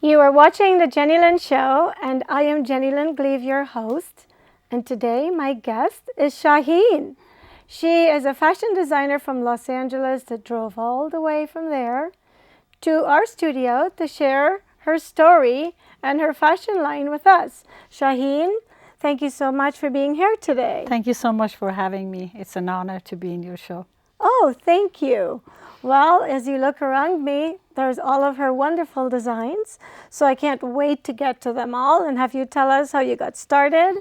You are watching the Jennylyn Show, and I am Jennylyn Gleave, your host. And today, my guest is Shahin. She is a fashion designer from Los Angeles that drove all the way from there to our studio to share her story and her fashion line with us. Shahin, thank you so much for being here today. Thank you so much for having me. It's an honor to be in your show. Oh, thank you. Well, as you look around me, there's all of her wonderful designs. So I can't wait to get to them all and have you tell us how you got started.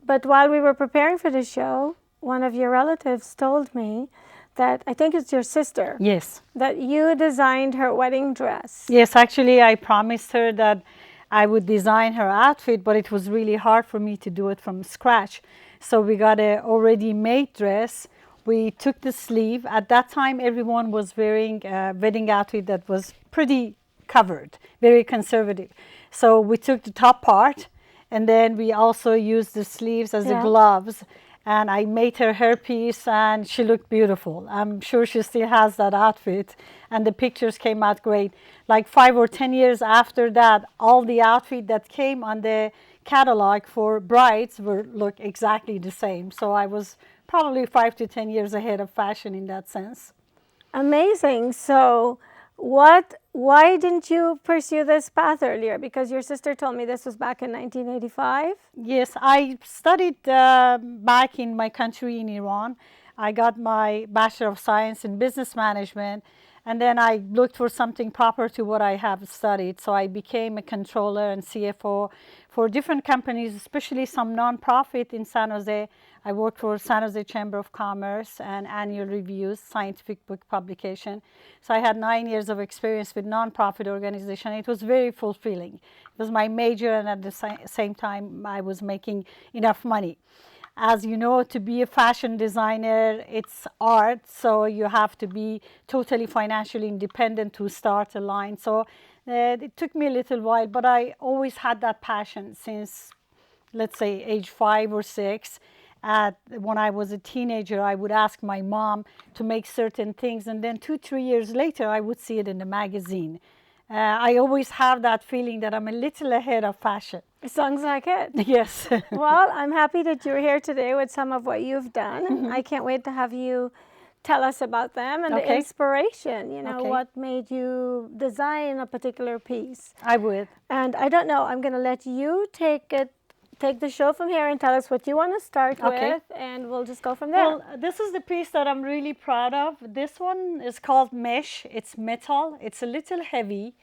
But while we were preparing for the show, one of your relatives told me that, I think it's your sister. Yes. That you designed her wedding dress. Yes, actually, I promised her that I would design her outfit, but it was really hard for me to do it from scratch. So we got a already made dress. We took the sleeve. At that time, everyone was wearing a wedding outfit that was pretty covered, very conservative. So we took the top part, and then we also used the sleeves as the gloves. And I made her hairpiece, and she looked beautiful. I'm sure she still has that outfit, and the pictures came out great. Like 5 or 10 years after that, all the outfit that came on the catalog for brides look exactly the same. So I was probably 5 to 10 years ahead of fashion in that sense. Amazing. So why didn't you pursue this path earlier? Because your sister told me this was back in 1985. Yes, I studied back in my country in Iran. I got my Bachelor of Science in Business Management, and then I looked for something proper to what I have studied. So I became a controller and CFO for different companies, especially some nonprofit in San Jose. I worked for San Jose Chamber of Commerce and annual reviews, scientific book publication. So I had 9 years of experience with nonprofit organization. It was very fulfilling. It was my major, and at the same time, I was making enough money. As you know, to be a fashion designer, it's art, so you have to be totally financially independent to start a line. So it took me a little while, but I always had that passion since, let's say, age 5 or 6. When I was a teenager, I would ask my mom to make certain things, and then 2, 3 years later, I would see it in the magazine. I always have that feeling that I'm a little ahead of fashion. Sounds like it. Yes. Well, I'm happy that you're here today with some of what you've done. Mm-hmm. I can't wait to have you tell us about them and the inspiration, what made you design a particular piece. I would. And I don't know, I'm going to let you take the show from here and tell us what you want to start with, and we'll just go from there. Well, this is the piece that I'm really proud of. This one is called mesh. It's metal. It's a little heavy.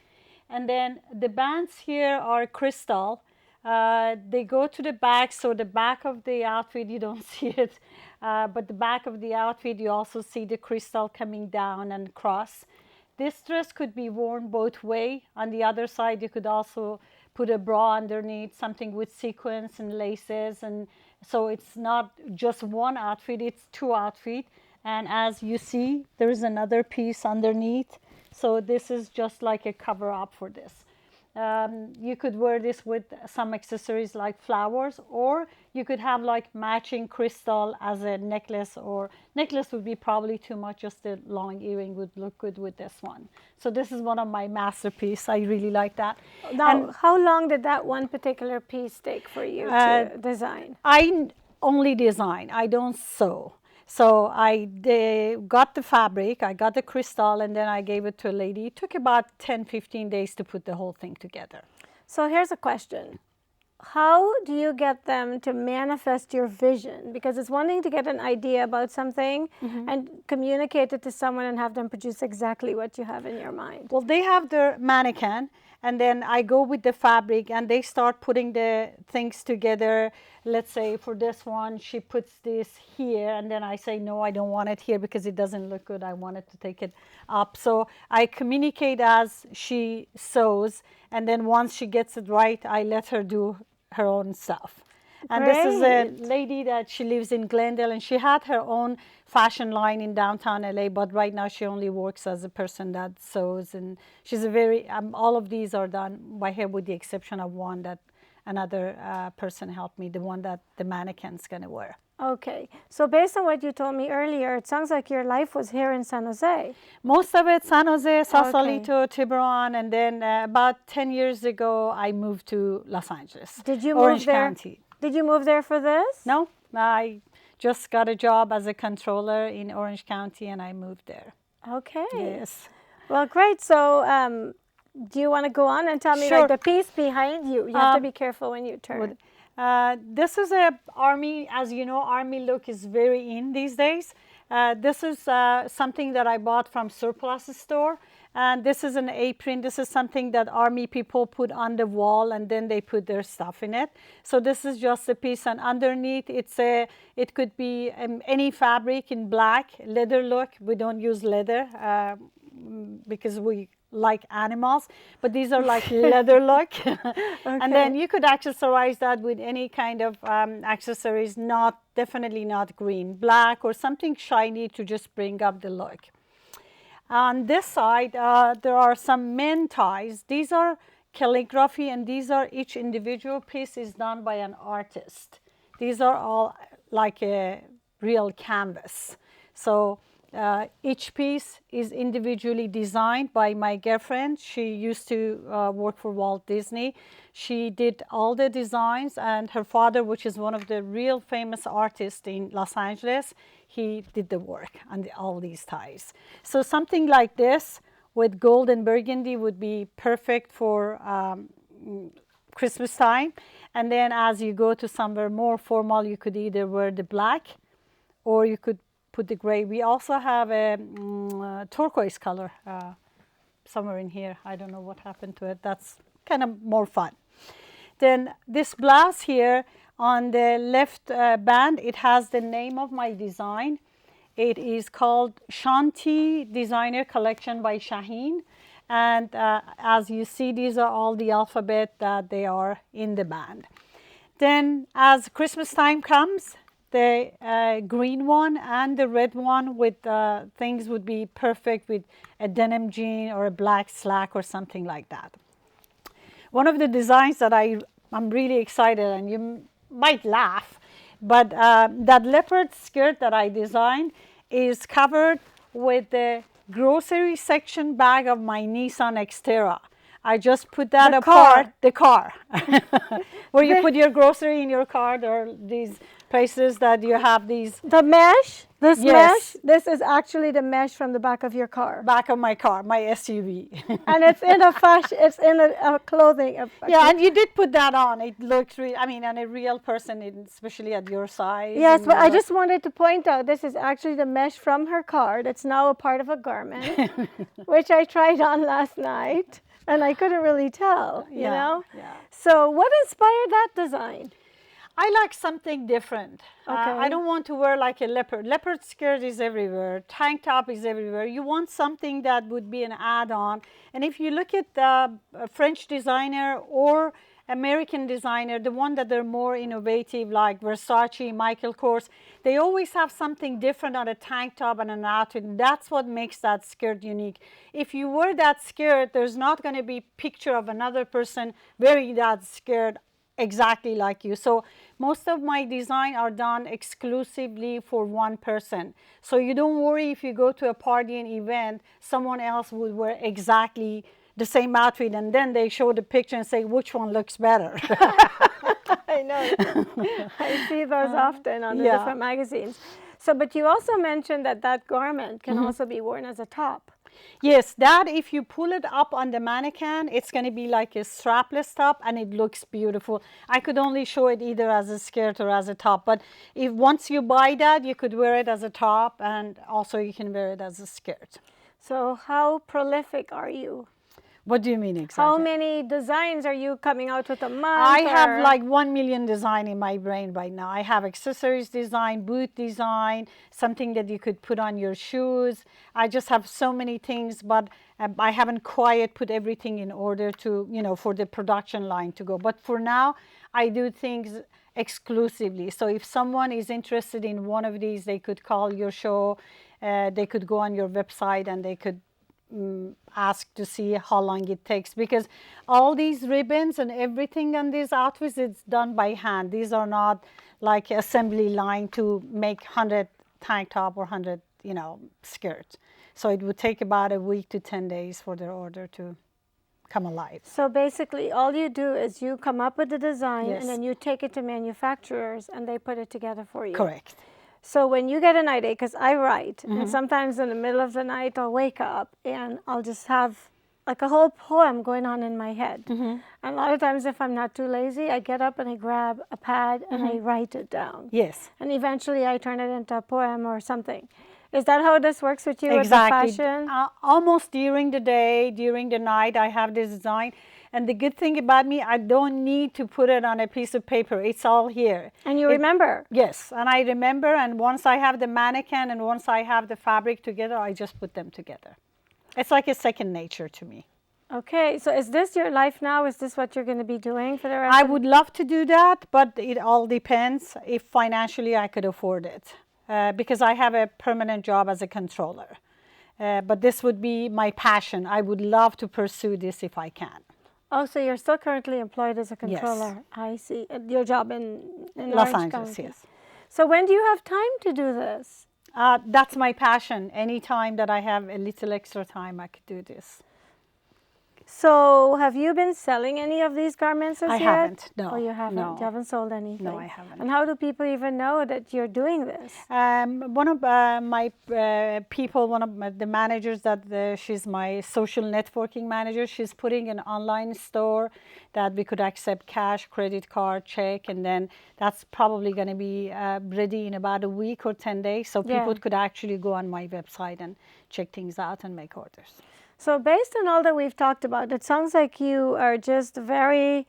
And then the bands here are crystal. They go to the back, so the back of the outfit, you don't see it. But the back of the outfit, you also see the crystal coming down and across. This dress could be worn both ways. On the other side, you could also put a bra underneath, something with sequins and laces. And so it's not just one outfit, it's 2 outfits. And as you see, there is another piece underneath. So this is just like a cover up for this. You could wear this with some accessories like flowers, or you could have like matching crystal as a necklace, or necklace would be probably too much, just a long earring would look good with this one. So this is one of my masterpieces. I really like that. Now, how long did that one particular piece take for you to design? I only design, I don't sew. So I got the fabric, I got the crystal, and then I gave it to a lady. It took about 10, 15 days to put the whole thing together. So here's a question. How do you get them to manifest your vision? Because it's one thing to get an idea about something and communicate it to someone and have them produce exactly what you have in your mind. Well, they have their mannequin, and then I go with the fabric, and they start putting the things together. Let's say for this one, she puts this here, and then I say, no, I don't want it here because it doesn't look good. I want it to take it up. So I communicate as she sews, and then once she gets it right, I let her do her own stuff. And this is a lady that she lives in Glendale, and she had her own fashion line in downtown LA, but right now she only works as a person that sews. And she's a very, all of these are done by her with the exception of one that another person helped me, the one that the mannequin's gonna wear. Okay. So based on what you told me earlier, it sounds like your life was here in San Jose. Most of it, San Jose, Sausalito, Tiburon, and then about 10 years ago, I moved to Los Angeles, Did you Orange move there? County. Did you move there for this? No, I just got a job as a controller in Orange County, and I moved there. Okay. Yes. Well, great. So do you want to go on and tell me Sure. like the piece behind you? You have to be careful when you turn. This is a army, as you know, army look is very in these days. This is something that I bought from surplus store. And this is an apron. This is something that army people put on the wall and then they put their stuff in it. So this is just a piece, and underneath it could be any fabric in black, leather look. We don't use leather because we like animals, but these are like leather look. And then you could accessorize that with any kind of accessories, definitely not green, black or something shiny to just bring up the look. On this side, there are some men ties. These are calligraphy, and these are each individual piece is done by an artist. These are all like a real canvas. So each piece is individually designed by my girlfriend. She used to work for Walt Disney. She did all the designs, and her father, which is one of the real famous artists in Los Angeles, he did the work on all these ties. So something like this with gold and burgundy would be perfect for Christmas time. And then as you go to somewhere more formal, you could either wear the black or you could put the gray. We also have a turquoise color somewhere in here. I don't know what happened to it. That's kind of more fun. Then this blouse here on the left band, it has the name of my design. It is called Shanti Designer Collection by Shahin. And as you see, these are all the alphabet that they are in the band. Then as Christmas time comes, the green one and the red one with things would be perfect with a denim jean or a black slack or something like that. One of the designs that I'm really excited, and you might laugh, but that leopard skirt that I designed is covered with the grocery section bag of my Nissan Xterra. I just put that apart, the car, where you put your grocery in your car. There are these places that you have these. The mesh, this Yes. mesh, this is actually the mesh from the back of your car. Back of my car, my SUV. And it's in a fashion, it's in a clothing. Yeah, and you did put that on. It looks really, I mean, and a real person, especially at your size. Yes, but I just wanted to point out this is actually the mesh from her car that's now a part of a garment, which I tried on last night. And I couldn't really tell, you know? Yeah. So what inspired that design? I like something different. Okay. I don't want to wear like a leopard. Leopard skirt is everywhere. Tank top is everywhere. You want something that would be an add-on. And if you look at the French designer or American designer, the one that they're more innovative, like Versace, Michael Kors, they always have something different on a tank top and an outfit. That's what makes that skirt unique. If you wear that skirt, there's not going to be picture of another person wearing that skirt exactly like you. So most of my design are done exclusively for one person. So you don't worry if you go to a party and event, someone else would wear exactly the same outfit, and then they show the picture and say which one looks better. I know. I see those often on the different magazines. So, but you also mentioned that that garment can also be worn as a top. Yes, that if you pull it up on the mannequin, it's going to be like a strapless top, and it looks beautiful. I could only show it either as a skirt or as a top, but if once you buy that, you could wear it as a top, and also you can wear it as a skirt. So how prolific are you? What do you mean exactly? How many designs are you coming out with a month? I have like 1 million design in my brain right now. I have accessories design, boot design, something that you could put on your shoes. I just have so many things, but I haven't quite put everything in order to, you know, for the production line to go. But for now, I do things exclusively. So if someone is interested in one of these, they could call your show, they could go on your website, and they could ask to see how long it takes, because all these ribbons and everything on these outfits, it's done by hand. These are not like assembly line to make 100 tank top or 100, skirts. So it would take about a week to 10 days for their order to come alive. So basically, all you do is you come up with the design, Yes. and then you take it to manufacturers, and they put it together for you. Correct. So when you get an idea, because I write, and sometimes in the middle of the night I'll wake up and I'll just have like a whole poem going on in my head. And a lot of times, if I'm not too lazy, I get up and I grab a pad and I write it down. Yes. And eventually I turn it into a poem or something. Is that how this works with you Exactly. with the fashion? Almost during the day, during the night, I have this design. And the good thing about me, I don't need to put it on a piece of paper. It's all here. And you remember? Yes, and I remember. And once I have the mannequin and once I have the fabric together, I just put them together. It's like a second nature to me. Okay, so is this your life now? Is this what you're going to be doing for the rest I of would love to do that, but it all depends if financially I could afford it. Because I have a permanent job as a controller. But this would be my passion. I would love to pursue this if I can. Oh, so you're still currently employed as a Yes. controller. I see. Your job in Los Orange Angeles, County. yes. So when do you have time to do this? That's my passion. Anytime that I have a little extra time, I could do this. So have you been selling any of these garments as I yet? haven't, no, Oh, you haven't? no. You haven't sold anything? No, I haven't. And how do people even know that you're doing this? One of my people, one of the managers, she's my social networking manager, she's putting an online store that we could accept cash, credit card, check, and then that's probably going to be ready in about a week or 10 days. So people could actually go on my website and check things out and make orders. So based on all that we've talked about, it sounds like you are just very,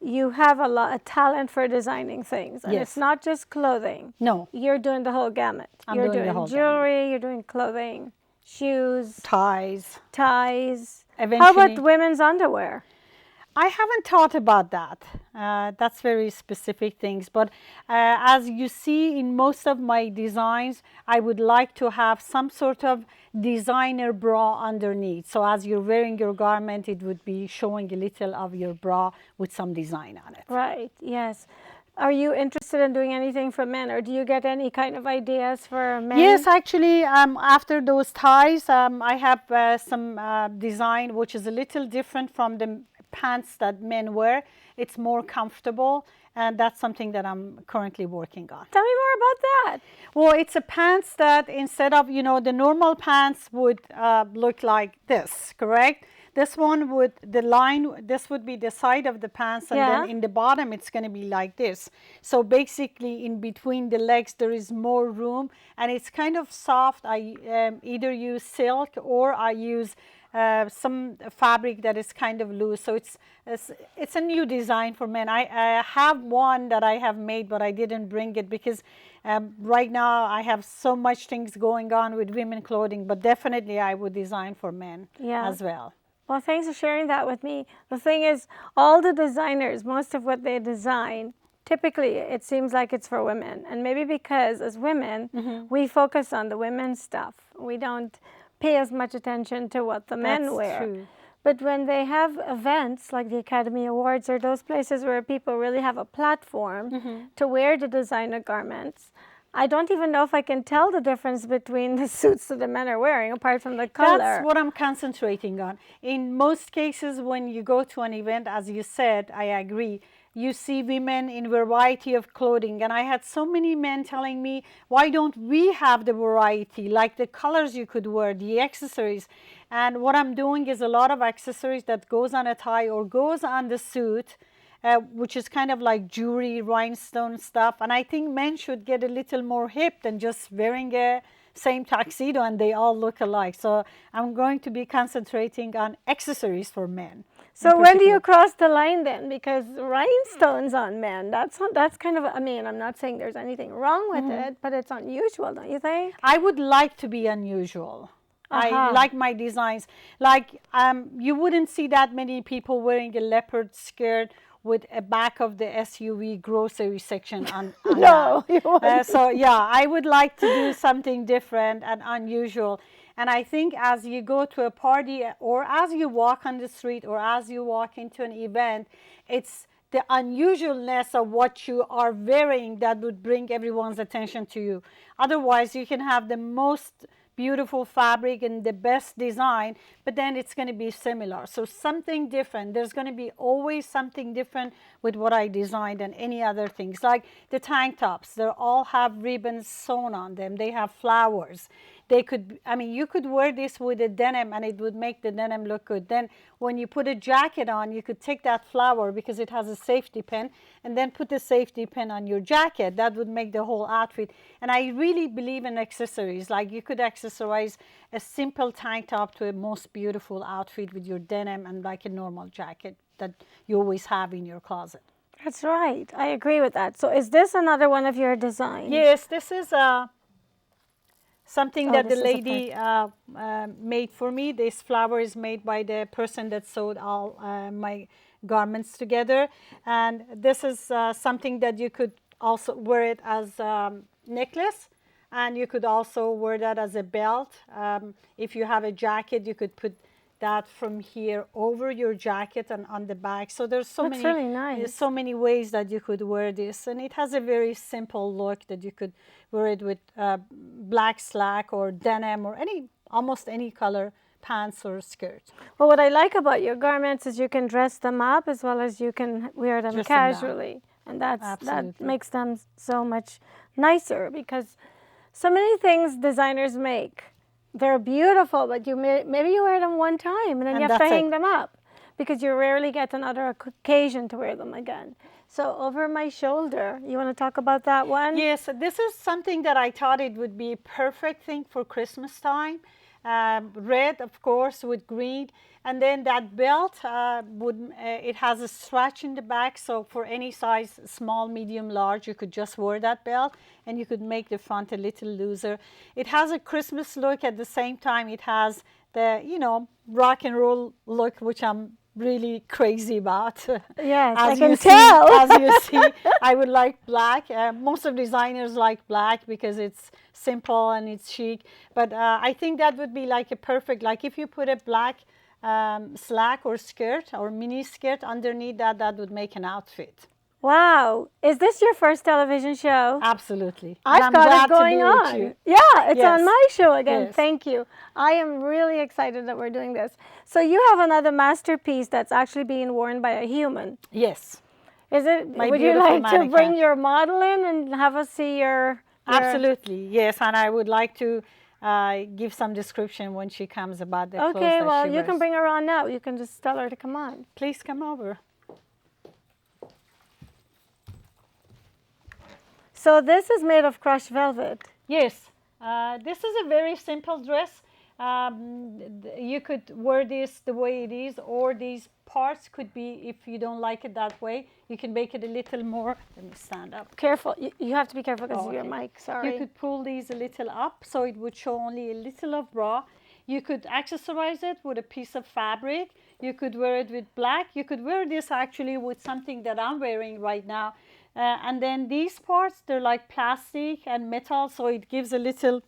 you have a talent for designing things. And Yes. it's not just clothing. No. You're doing the whole gamut. I'm You're doing the whole jewelry, you're doing clothing, shoes, Ties. ties. How Eventually. about women's underwear? I haven't thought about that. That's very specific things. But as you see in most of my designs, I would like to have some sort of designer bra underneath. So as you're wearing your garment, it would be showing a little of your bra with some design on it. Right, yes. Are you interested in doing anything for men, or do you get any kind of ideas for men? Yes, actually, after those ties, I have some design which is a little different from the pants that men wear. It's more comfortable, and that's something that I'm currently working on. Tell me more about that. Well, it's a pants that instead of, the normal pants would look like this, correct? This one would, this would be the side of the pants, and then in the bottom, it's going to be like this. So basically, in between the legs, there is more room, and it's kind of soft. I either use silk or I use some fabric that is kind of loose. So it's a new design for men. I have one that I have made, but I didn't bring it because right now I have so much things going on with women clothing, but definitely I would design for men as well. Well, thanks for sharing that with me. The thing is, all the designers, most of what they design, typically it seems like it's for women. And maybe because as women, we focus on the women's stuff. We don't pay as much attention to what the men wear. True. But when they have events like the Academy Awards or those places where people really have a platform to wear the designer garments, I don't even know if I can tell the difference between the suits that the men are wearing, apart from the color. That's what I'm concentrating on. In most cases, when you go to an event, as you said, I agree, you see women in variety of clothing. And I had so many men telling me, why don't we have the variety, like the colors you could wear, the accessories. And what I'm doing is a lot of accessories that goes on a tie or goes on the suit, which is kind of like jewelry, rhinestone stuff. And I think men should get a little more hip than just wearing a same tuxedo and they all look alike. So I'm going to be concentrating on accessories for men. So when do you cross the line then? Because rhinestones on men, that's kind of, I mean, I'm not saying there's anything wrong with it, but it's unusual, don't you think? I would like to be unusual. I like my designs. Like you wouldn't see that many people wearing a leopard skirt with a back of the SUV grocery section on No, you wouldn't. so yeah, I would like to do something different and unusual. And I think as you go to a party or as you walk on the street or as you walk into an event, it's the unusualness of what you are wearing that would bring everyone's attention to you. Otherwise, you can have the most beautiful fabric and the best design, but then it's going to be similar. So something different. There's going to be always something different with what I designed than any other things. Like the tank tops, they all have ribbons sewn on them. They have flowers. They could, I mean, you could wear this with a denim and it would make the denim look good. Then when you put a jacket on, you could take that flower because it has a safety pin and then put the safety pin on your jacket. That would make the whole outfit. And I really believe in accessories. Like you could accessorize a simple tank top to a most beautiful outfit with your denim and like a normal jacket that you always have in your closet. That's right. I agree with that. So is this another one of your designs? Yes, this is something that the this is a lady made for me. This flower is made by the person that sewed all my garments together. And this is something that you could also wear it as a necklace. And you could also wear that as a belt. If you have a jacket, you could put that from here over your jacket and on the back. So there's so That's many, really nice. there's so many ways that you could wear this, and it has a very simple look that you could wear it with black slack or denim or almost any color pants or skirt. Well, what I like about your garments is you can dress them up as well as you can wear them Dress them down. casually, and that Absolutely. makes them so much nicer because so many things designers make. They're beautiful, but maybe you wear them one time and then you have to that's hang it. them up because you rarely get another occasion to wear them again. So over my shoulder, you want to talk about that one? Yes, this is something that I thought it would be a perfect thing for Christmas time. Red, of course, with green. And then that belt, it has a stretch in the back. So for any size, small, medium, large, you could just wear that belt. And you could make the front a little looser. It has a Christmas look. At the same time, it has the, rock and roll look, which I'm really crazy about. Yes, I As can you tell. See, as you see, I would like black. Most of designers like black because it's simple and it's chic. But I think that would be like a perfect, like if you put a black slack or skirt or mini skirt underneath that, that would make an outfit. Wow. Is this your first television show? Absolutely. I've And I'm got glad it going to be with on. you. Yeah, it's Yes. on my show again. Yes. Thank you. I am really excited that we're doing this. So you have another masterpiece that's actually being worn by a human. Yes. Is it? My Would you beautiful like to mannequin. bring your model in and have us see your Absolutely. Yes. And I would like to give some description when she comes about the clothes Okay, that well, she you can wears. bring her on now. You can just tell her to come on. Please come over. So this is made of crushed velvet. Yes, this is a very simple dress. You could wear this the way it is, or these parts could be, if you don't like it that way, you can make it a little more. Let me stand up. Careful. You have to be careful because Oh, of your okay. mic. Sorry. You could pull these a little up so it would show only a little of bra. You could accessorize it with a piece of fabric. You could wear it with black. You could wear this actually with something that I'm wearing right now. And then these parts, they're like plastic and metal, so it gives a little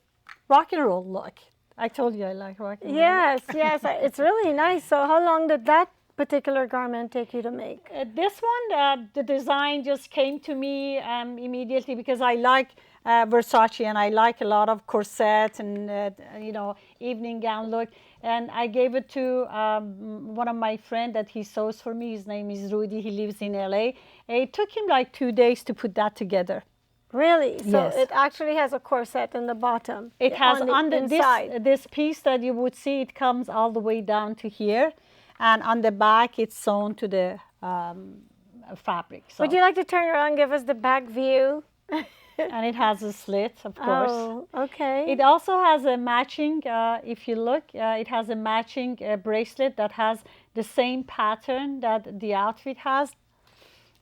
rock and roll look. I told you I like rock and roll. Yes, yes. It's really nice. So how long did that particular garment take you to make? This one, the design just came to me immediately because I like Versace and I like a lot of corset and, evening gown look. And I gave it to one of my friends that he sews for me. His name is Rudy. He lives in LA. It took him like 2 days to put that together. Really? So Yes. it actually has a corset in the bottom. It has on the inside. this piece that you would see, it comes all the way down to here. And on the back, it's sewn to the fabric. So. Would you like to turn around and give us the back view? And it has a slit, of course. Oh, okay. It also has a matching, if you look, it has a matching bracelet that has the same pattern that the outfit has.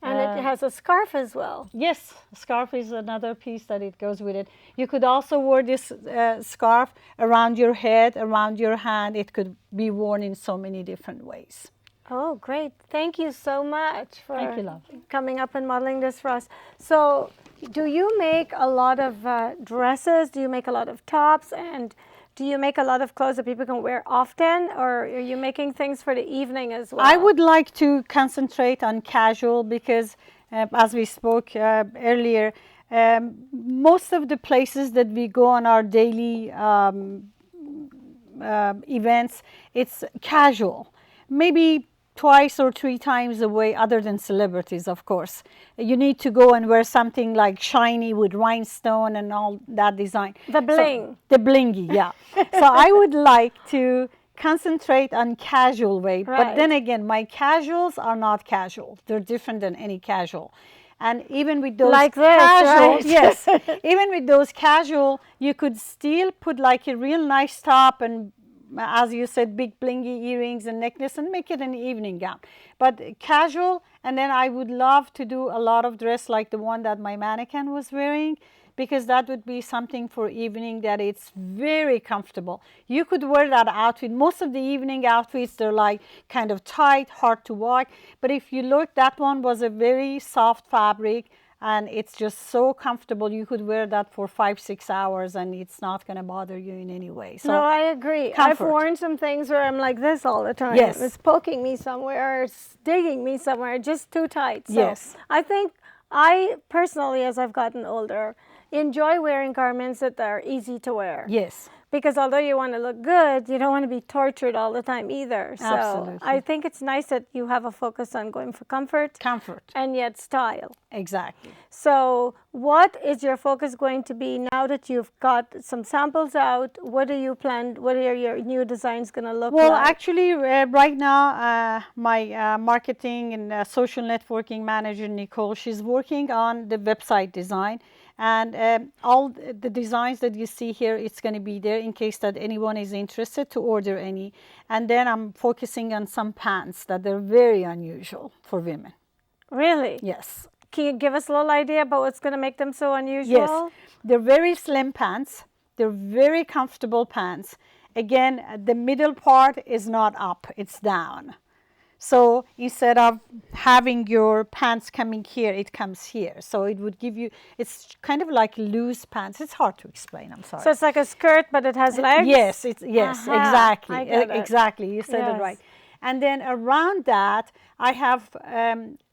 And it has a scarf as well. Yes, scarf is another piece that it goes with it. You could also wear this scarf around your head, around your hand. It could be worn in so many different ways. Oh, great. Thank you so much for Thank you, love. coming up and modeling this for us. So do you make a lot of dresses? Do you make a lot of tops? And do you make a lot of clothes that people can wear often, or are you making things for the evening as well? I would like to concentrate on casual because, as we spoke earlier, most of the places that we go on our daily events, it's casual. Maybe twice or three times a way, other than celebrities, of course. You need to go and wear something like shiny with rhinestone and all that design. The bling. So, the blingy, yeah. So I would like to concentrate on casual way. Right. But then again, my casuals are not casual. They're different than any casual. And even with those like casual, this, right? yes, even with those casual, you could still put like a real nice top and, as you said, big blingy earrings and necklace and make it an evening gown. But casual, and then I would love to do a lot of dress like the one that my mannequin was wearing, because that would be something for evening that it's very comfortable. You could wear that outfit. Most of the evening outfits, they're like kind of tight, hard to walk. But if you look, that one was a very soft fabric and it's just so comfortable. You could wear that for 5-6 hours and it's not going to bother you in any way. So no, I agree. comfort. I've worn some things where I'm like this all the time. Yes. It's poking me somewhere, it's digging me somewhere, just too tight. So Yes. I think I personally, as I've gotten older, enjoy wearing garments that are easy to wear. Yes. Because although you want to look good, you don't want to be tortured all the time either. So Absolutely. I think it's nice that you have a focus on going for comfort. Comfort. And yet style. Exactly. So what is your focus going to be now that you've got some samples out? What do you plan? What are your new designs going to look like? Well, actually, right now, my marketing and social networking manager, Nicole, she's working on the website design. And all the designs that you see here, it's going to be there in case that anyone is interested to order any. And then I'm focusing on some pants that are very unusual for women. Really? Yes. Can you give us a little idea about what's going to make them so unusual? Yes. They're very slim pants. They're very comfortable pants. Again, the middle part is not up, it's down. So instead of having your pants coming here, it comes here. So it would give you, it's kind of like loose pants. It's hard to explain, I'm sorry. So it's like a skirt, but it has legs? Yes, exactly. I get it. Exactly, you said it right. And then around that, I have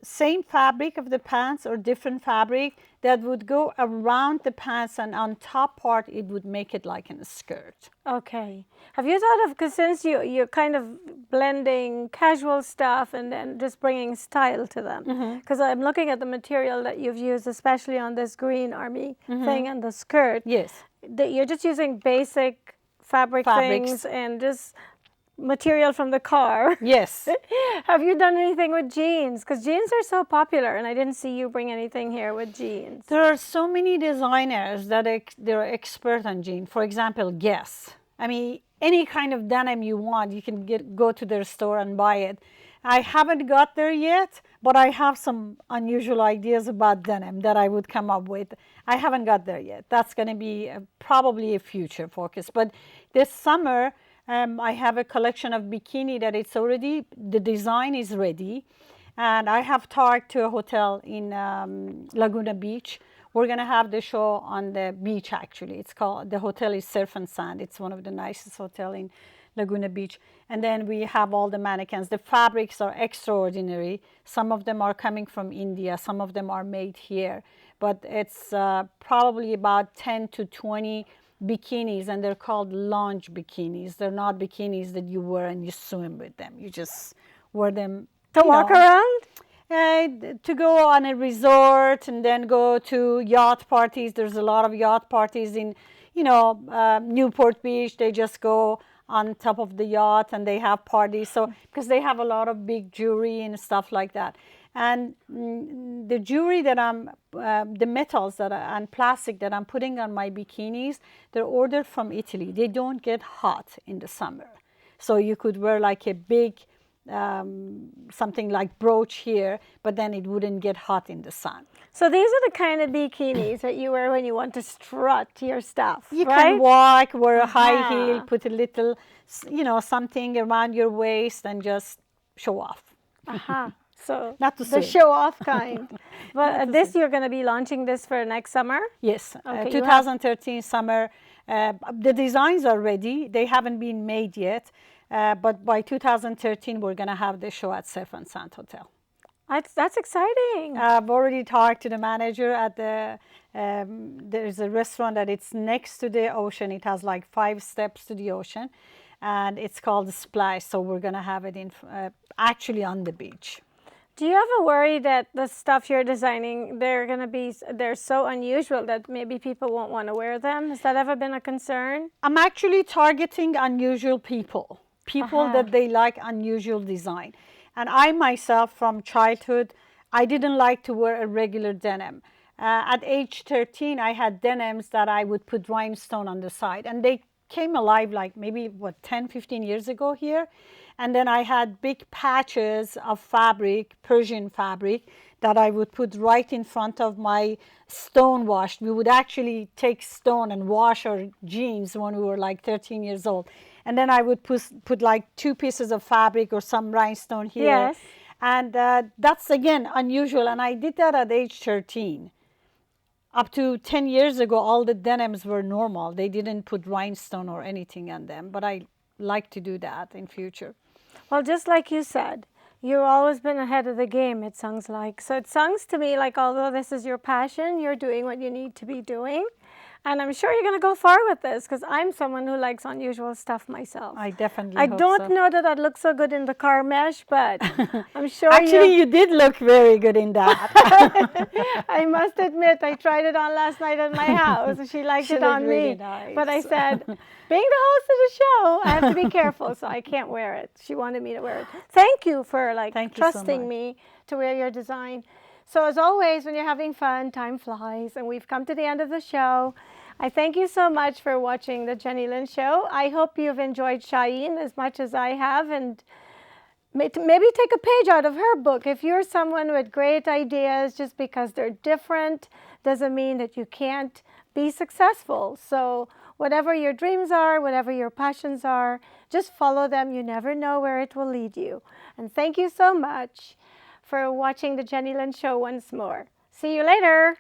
same fabric of the pants or different fabric that would go around the pants, and on top part, it would make it like in a skirt. Okay. Have you thought of, because since you're kind of blending casual stuff and then just bringing style to them, because I'm looking at the material that you've used, especially on this green army thing and the skirt. Yes. You're just using basic fabrics things and just material from the car. Yes. Have you done anything with jeans? Because jeans are so popular, and I didn't see you bring anything here with jeans. There are so many designers that they're expert on jeans. For example, Guess. I mean, any kind of denim you want, you can go to their store and buy it. I haven't got there yet, but I have some unusual ideas about denim that I would come up with. I haven't got there yet. That's going to be probably a future focus. But this summer, I have a collection of bikini that it's already, the design is ready. And I have talked to a hotel in Laguna Beach. We're going to have the show on the beach, actually. It's called, the hotel is Surf and Sand. It's one of the nicest hotels in Laguna Beach. And then we have all the mannequins. The fabrics are extraordinary. Some of them are coming from India. Some of them are made here. But it's probably about 10 to 20 bikinis, and they're called lounge bikinis. They're not bikinis that you wear and you swim with them. You just wear them to walk around? To go on a resort and then go to yacht parties. There's a lot of yacht parties in, Newport Beach. They just go on top of the yacht and they have parties. So because they have a lot of big jewelry and stuff like that. And the jewelry that the metals and plastic that I'm putting on my bikinis, they're ordered from Italy. They don't get hot in the summer. So you could wear like a big, something like brooch here, but then it wouldn't get hot in the sun. So these are the kind of bikinis that you wear when you want to strut your stuff, You right? can walk, wear a high heel, put a little, something around your waist and just show off. So Not to the say. show off kind. But you're going to be launching this for next summer? Yes, Okay, 2013 summer. The designs are ready. They haven't been made yet. But by 2013, we're going to have the show at Surf and Sand Hotel. That's exciting. I've already talked to the manager at the, there's a restaurant that it's next to the ocean. It has like 5 steps to the ocean, and it's called the Splash. So we're going to have it in actually on the beach. Do you ever worry that the stuff you're designing, they're so unusual that maybe people won't want to wear them? Has that ever been a concern? I'm actually targeting unusual people that they like unusual design. And I myself, from childhood, I didn't like to wear a regular denim. At age 13, I had denims that I would put rhinestone on the side. And they came alive like maybe, 10, 15 years ago here. And then I had big patches of fabric, Persian fabric, that I would put right in front of my stone wash. We would actually take stone and wash our jeans when we were like 13 years old. And then I would put like 2 pieces of fabric or some rhinestone here. Yes. And that's, again, unusual. And I did that at age 13. Up to 10 years ago, all the denims were normal. They didn't put rhinestone or anything on them. But I like to do that in future. Well, just like you said, you've always been ahead of the game, it sounds like. So it sounds to me like although this is your passion, you're doing what you need to be doing. And I'm sure you're going to go far with this because I'm someone who likes unusual stuff myself. I definitely I hope don't so. know that I'd look so good in the car mesh, but I'm sure Actually, you did look very good in that. I must admit, I tried it on last night at my house. She liked it on really me. nice. But I said, being the host of the show, I have to be careful, so I can't wear it. She wanted me to wear it. Thank you for trusting me to wear your design. So as always, when you're having fun, time flies, and we've come to the end of the show. I thank you so much for watching the Jennylyn Show. I hope you've enjoyed Shahin as much as I have, and maybe take a page out of her book. If you're someone with great ideas, just because they're different doesn't mean that you can't be successful. So whatever your dreams are, whatever your passions are, just follow them. You never know where it will lead you. And thank you so much for watching the Jennylyn Show once more. See you later.